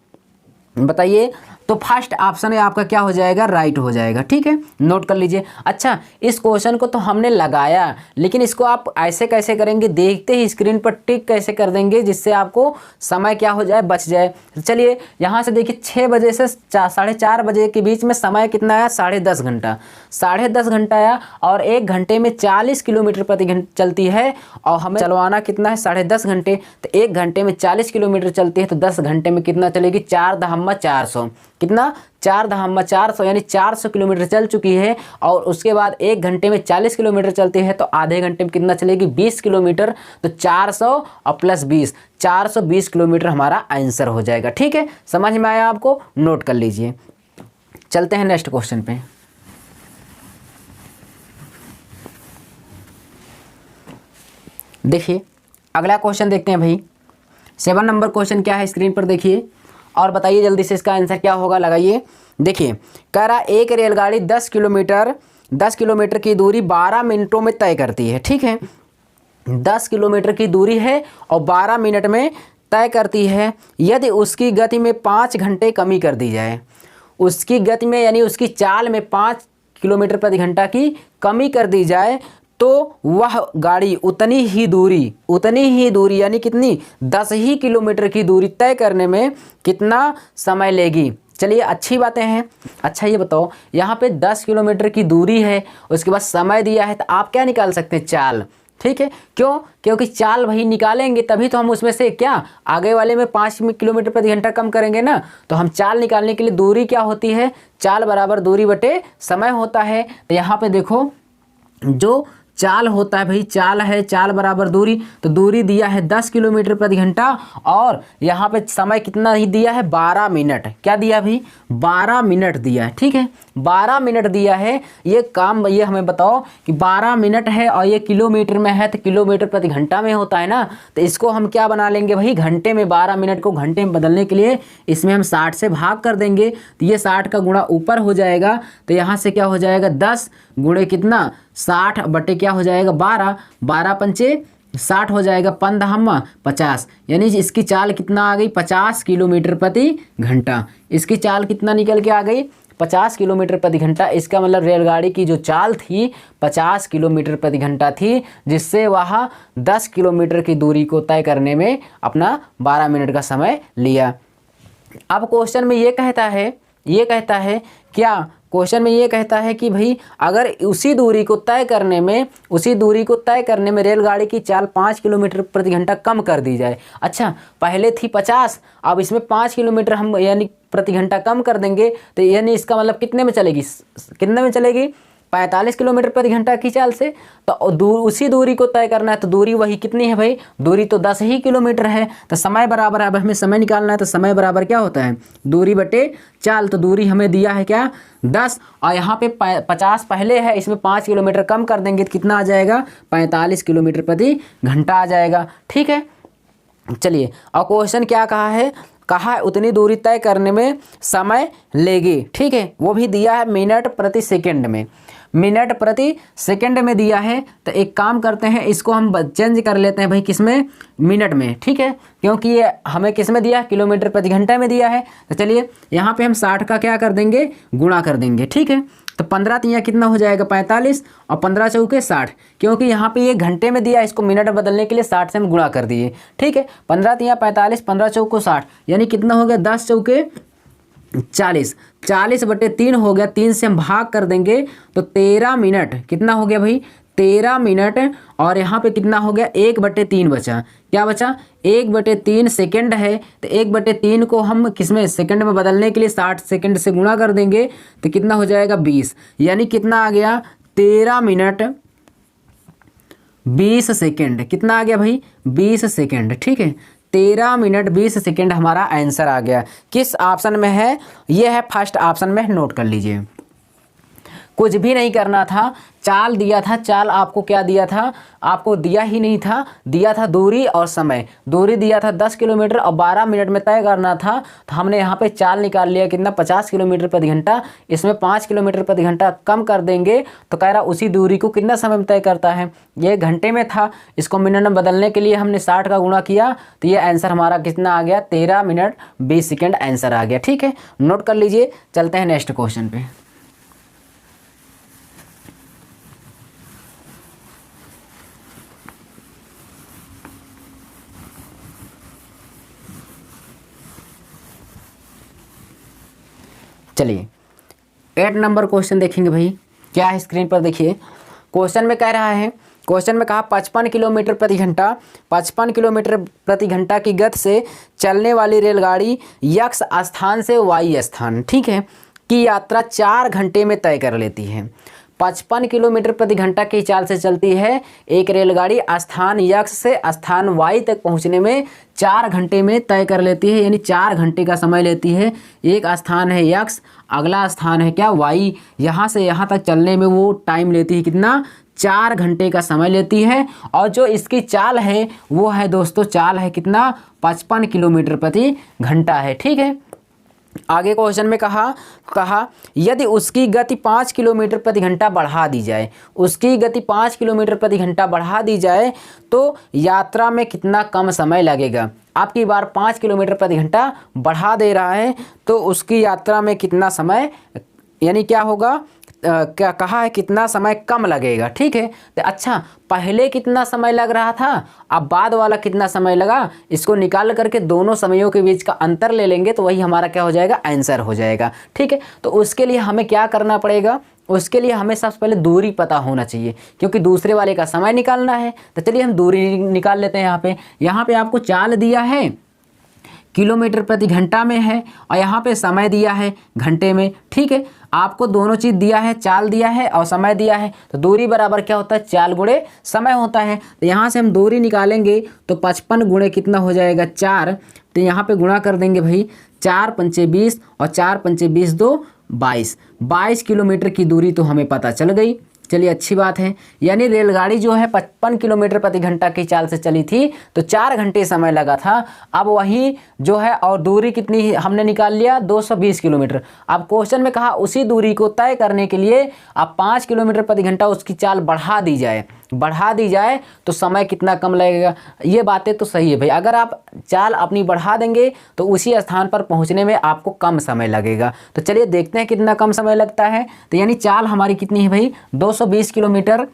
बताइए, तो फर्स्ट ऑप्शन है आपका क्या हो जाएगा, राइट हो जाएगा। ठीक है, नोट कर लीजिए। अच्छा, इस क्वेश्चन को तो हमने लगाया, लेकिन इसको आप ऐसे कैसे करेंगे, देखते ही स्क्रीन पर टिक कैसे कर देंगे जिससे आपको समय क्या हो जाए, बच जाए। चलिए यहाँ से देखिए, 6 बजे से 4:30 बजे के बीच में समय कितना आया, 10.5 घंटा। 10.5 घंटा आया, और 1 घंटे में 40 किलोमीटर प्रति घंटा चलती है, और हमें चलवाना कितना है, 10.5 घंटे। तो 1 घंटे में 40 किलोमीटर चलती है, तो 10 घंटे में कितना चलेगी, 4 दहम्मा 400। कितना, 4 दहम्मा 400, यानी 400 किलोमीटर चल चुकी है। और उसके बाद 1 घंटे में 40 किलोमीटर चलती है, तो आधे घंटे में कितना चलेगी, 20 किलोमीटर। तो 400 और प्लस 20, 420 किलोमीटर हमारा आंसर हो जाएगा। ठीक है, समझ में आया आपको, नोट कर लीजिए। चलते हैं नेक्स्ट क्वेश्चन पे। देखिए अगला क्वेश्चन देखते हैं भाई। 7 नंबर क्वेश्चन क्या है, स्क्रीन पर देखिए और बताइए जल्दी से इसका आंसर क्या होगा, लगाइए। देखिए कह रहा एक रेलगाड़ी 10 किलोमीटर की दूरी 12 मिनटों में तय करती है। ठीक है, 10 किलोमीटर की दूरी है और 12 मिनट में तय करती है। यदि उसकी गति में 5 घंटे कमी कर दी जाए, उसकी गति में यानी उसकी चाल में 5 किलोमीटर प्रति घंटा की कमी कर दी जाए, तो वह गाड़ी उतनी ही दूरी यानी कितनी, 10 ही किलोमीटर की दूरी तय करने में कितना समय लेगी। चलिए अच्छी बातें हैं। अच्छा ये बताओ, यहाँ पे 10 किलोमीटर की दूरी है, उसके बाद समय दिया है, तो आप क्या निकाल सकते हैं, चाल। ठीक है, क्यों, क्योंकि चाल वही निकालेंगे तभी तो हम उसमें से क्या आगे वाले में 5 किलोमीटर प्रति घंटा कम करेंगे ना। तो हम चाल निकालने के लिए दूरी क्या होती है, चाल बराबर दूरी बटे समय होता है। तो यहाँ पे देखो जो चाल होता है भाई, चाल है, चाल बराबर दूरी, तो दूरी दिया है 10 किलोमीटर प्रति घंटा, और यहाँ पे समय कितना ही दिया है, 12 मिनट। क्या दिया भाई, 12 मिनट दिया है। ठीक है, 12 मिनट दिया है। ये काम ये हमें बताओ कि 12 मिनट है और ये किलोमीटर में है, तो किलोमीटर प्रति घंटा में होता है ना। तो इसको हम क्या बना लेंगे भाई, घंटे में, 12 मिनट को घंटे में बदलने के लिए इसमें हम 60 से भाग कर देंगे, तो ये 60 का गुणा ऊपर हो जाएगा। तो यहाँ से क्या हो जाएगा, 10 गुणे कितना 60 बटे क्या हो जाएगा 12, 12 पंचे 60 हो जाएगा, 15 50, यानी इसकी चाल कितना आ गई 50 किलोमीटर प्रति घंटा। इसकी चाल कितना निकल के आ गई 50 किलोमीटर प्रति घंटा। इसका मतलब रेलगाड़ी की जो चाल थी 50 किलोमीटर प्रति घंटा थी, जिससे वह 10 किलोमीटर की दूरी को तय करने में अपना 12 मिनट का समय लिया। अब क्वेश्चन में ये कहता है क्या, क्वेश्चन में ये कहता है कि भाई अगर उसी दूरी को तय करने में रेलगाड़ी की चाल 5 किलोमीटर प्रति घंटा कम कर दी जाए। अच्छा, पहले थी 50, अब इसमें 5 किलोमीटर हम यानी प्रति घंटा कम कर देंगे, तो यानी इसका मतलब कितने में चलेगी 45 किलोमीटर प्रति घंटा की चाल से। तो उसी दूरी को तय करना है, तो दूरी वही कितनी है भाई, दूरी तो 10 ही किलोमीटर है। तो समय बराबर, अब हमें समय निकालना है, तो समय बराबर क्या होता है दूरी बटे चाल। तो दूरी हमें दिया है क्या 10, और यहाँ पे 50 पहले है, इसमें 5 किलोमीटर कम कर देंगे तो कितना आ जाएगा 45 किलोमीटर प्रति घंटा आ जाएगा। ठीक है, चलिए और क्वेश्चन क्या कहा उतनी दूरी तय करने में समय लेगी। ठीक है, वो भी दिया है मिनट प्रति सेकंड में दिया है। तो एक काम करते हैं, इसको हम चेंज कर लेते हैं भाई किसमें, मिनट में। ठीक है, क्योंकि ये हमें किस में दिया है, किलोमीटर प्रति घंटा में दिया है। तो चलिए यहाँ पे हम 60 का क्या कर देंगे, गुणा कर देंगे। ठीक है, तो 15 तिया कितना हो जाएगा 45, और 15 चौके 60, क्योंकि यहाँ पे ये घंटे में दिया है, इसको मिनट बदलने के लिए 60 से हम गुणा कर दिए। ठीक है, 15 तिया 45, 15 चौको 60, यानी कितना हो गया 10 चौके 40, 40 बटे 3 हो गया, 3 से हम भाग कर देंगे तो 13 मिनट कितना हो गया भाई 13 मिनट, और यहाँ पे कितना हो गया 1/3 बचा। क्या बचा 1/3 सेकंड है, तो 1/3 को हम किसमें सेकंड में बदलने के लिए 60 सेकंड से गुणा कर देंगे तो कितना हो जाएगा 20, यानी कितना आ गया 13 मिनट 20 सेकंड। कितना आ गया भाई 20 सेकंड। ठीक है, 13 मिनट 20 सेकंड हमारा आंसर आ गया। किस ऑप्शन में है, ये है फर्स्ट ऑप्शन में, नोट कर लीजिए। कुछ भी नहीं करना था, चाल दिया था, चाल आपको क्या दिया था, आपको दिया ही नहीं था, दिया था दूरी और समय। दूरी दिया था 10 किलोमीटर और 12 मिनट में तय करना था, तो हमने यहाँ पे चाल निकाल लिया कितना 50 किलोमीटर प्रति घंटा। इसमें 5 किलोमीटर प्रति घंटा कम कर देंगे तो कह रहा उसी दूरी को कितना समय में तय करता है, ये घंटे में था, इसको मिनट में बदलने के लिए हमने 60 का गुणा किया, तो ये आंसर हमारा कितना आ गया 13 मिनट 20 सेकेंड आंसर आ गया। ठीक है, नोट कर लीजिए। चलते हैं नेक्स्ट क्वेश्चन पे। चलिए 8 नंबर क्वेश्चन देखेंगे भाई, क्या है स्क्रीन पर देखिए। क्वेश्चन में कह रहा है, क्वेश्चन में कहा 55 किलोमीटर प्रति घंटा 55 किलोमीटर प्रति घंटा की गति से चलने वाली रेलगाड़ी एक्स स्थान से वाई स्थान, ठीक है, की यात्रा 4 घंटे में तय कर लेती है। 55 किलोमीटर प्रति घंटा की चाल से चलती है एक रेलगाड़ी स्थान यक्स से स्थान वाई तक पहुंचने में 4 घंटे में तय कर लेती है, यानी 4 घंटे का समय लेती है। एक स्थान है यक्स, अगला स्थान है क्या वाई, यहाँ से यहाँ तक चलने में वो टाइम लेती है कितना 4 घंटे का समय लेती है। और जो इसकी चाल है वो है दोस्तों, चाल है कितना 55 किलोमीटर प्रति घंटा है। ठीक है, आगे क्वेश्चन में कहा यदि उसकी गति 5 किलोमीटर प्रति घंटा बढ़ा दी जाए, उसकी गति 5 किलोमीटर प्रति घंटा बढ़ा दी जाए तो यात्रा में कितना कम समय लगेगा। आपकी बार 5 किलोमीटर प्रति घंटा बढ़ा दे रहा है तो उसकी यात्रा में कितना समय, यानी क्या होगा, क्या कहा है कितना समय कम लगेगा। ठीक है, तो अच्छा पहले कितना समय लग रहा था, अब बाद वाला कितना समय लगा, इसको निकाल करके दोनों समयों के बीच का अंतर ले लेंगे तो वही हमारा क्या हो जाएगा, आंसर हो जाएगा। ठीक है, तो उसके लिए हमें क्या करना पड़ेगा, उसके लिए हमें सबसे पहले दूरी पता होना चाहिए, क्योंकि दूसरे वाले का समय निकालना है। तो चलिए हम दूरी निकाल लेते हैं। यहाँ पे आपको चाल दिया है किलोमीटर प्रति घंटा में है, और यहाँ पे समय दिया है घंटे में। ठीक है, आपको दोनों चीज़ दिया है, चाल दिया है और समय दिया है, तो दूरी बराबर क्या होता है, चाल गुणे समय होता है। तो यहाँ से हम दूरी निकालेंगे तो 55 गुणे कितना हो जाएगा 4, तो यहाँ पे गुणा कर देंगे भाई, 4 पंचे 20 और 4 पंचे 20 2 22 किलोमीटर की दूरी तो हमें पता चल गई। चलिए अच्छी बात है। यानी रेलगाड़ी जो है 55 किलोमीटर प्रति घंटा की चाल से चली थी तो 4 घंटे समय लगा था। अब वही जो है और दूरी कितनी हमने निकाल लिया 220 किलोमीटर। अब क्वेश्चन में कहा उसी दूरी को तय करने के लिए अब 5 किलोमीटर प्रति घंटा उसकी चाल बढ़ा दी जाए तो समय कितना कम लगेगा। ये बातें तो सही है भाई, अगर आप चाल अपनी बढ़ा देंगे तो उसी स्थान पर पहुंचने में आपको कम समय लगेगा। तो चलिए देखते हैं कितना कम समय लगता है। तो यानी चाल हमारी कितनी है भाई 220 किलोमीटर।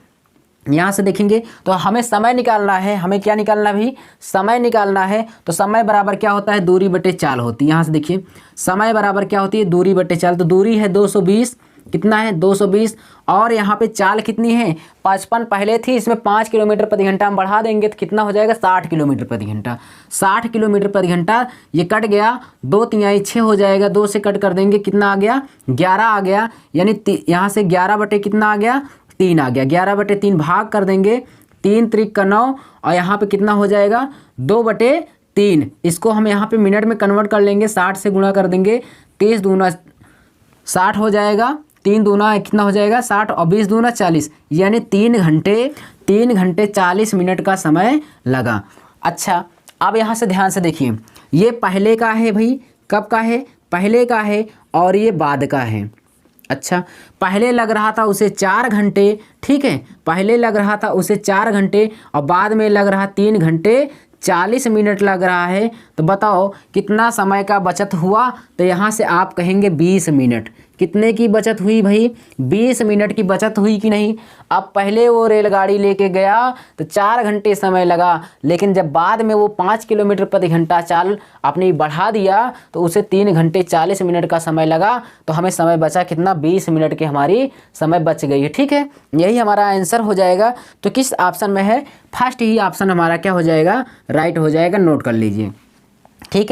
यहाँ से देखेंगे तो हमें समय निकालना है, हमें क्या निकालना भी समय निकालना है। तो समय बराबर क्या होता है दूरी बटे चाल होती है। यहाँ से देखिए समय बराबर क्या होती है दूरी बटे चाल। तो दूरी है 220, कितना है 220 और यहाँ पे चाल कितनी है 55 पहले थी, इसमें 5 किलोमीटर प्रति घंटा हम बढ़ा देंगे तो कितना हो जाएगा 60 किलोमीटर प्रति घंटा। 60 किलोमीटर प्रति घंटा ये कट गया, 2 तिहाई 6 हो जाएगा, 2 से कट कर देंगे कितना आ गया 11 आ गया। यानी यहाँ से 11 बटे कितना आ गया 3 आ गया, 11 बटे 3 भाग कर देंगे 3 त्रिक का 9 और यहाँ पे कितना हो जाएगा 2 बटे 3। इसको हम यहाँ पे मिनट में कन्वर्ट कर लेंगे, 60 से गुणा कर देंगे, 30 दूना 60 हो जाएगा, 3 दूना कितना हो जाएगा 60 और 20 दूना 40, यानी 3 घंटे 40 मिनट का समय लगा। अच्छा अब यहाँ से ध्यान से देखिए ये पहले का है भाई, कब का है पहले का है और ये बाद का है। अच्छा पहले लग रहा था उसे 4 घंटे, ठीक है, पहले लग रहा था उसे 4 घंटे और बाद में लग रहा 3 घंटे 40 मिनट लग रहा है। तो बताओ कितना समय का बचत हुआ। तो यहाँ से आप कहेंगे 20 मिनट। कितने की बचत हुई भाई 20 मिनट की बचत हुई कि नहीं। अब पहले वो रेलगाड़ी लेके गया तो 4 घंटे समय लगा, लेकिन जब बाद में वो 5 किलोमीटर प्रति घंटा चाल अपनी बढ़ा दिया तो उसे 3 घंटे 40 मिनट का समय लगा। तो हमें समय बचा कितना 20 मिनट की हमारी समय बच गई है। ठीक है, यही हमारा आंसर हो जाएगा। तो किस ऑप्शन में है फर्स्ट ही ऑप्शन हमारा क्या हो जाएगा राइट हो जाएगा, नोट कर लीजिए। ठीक है।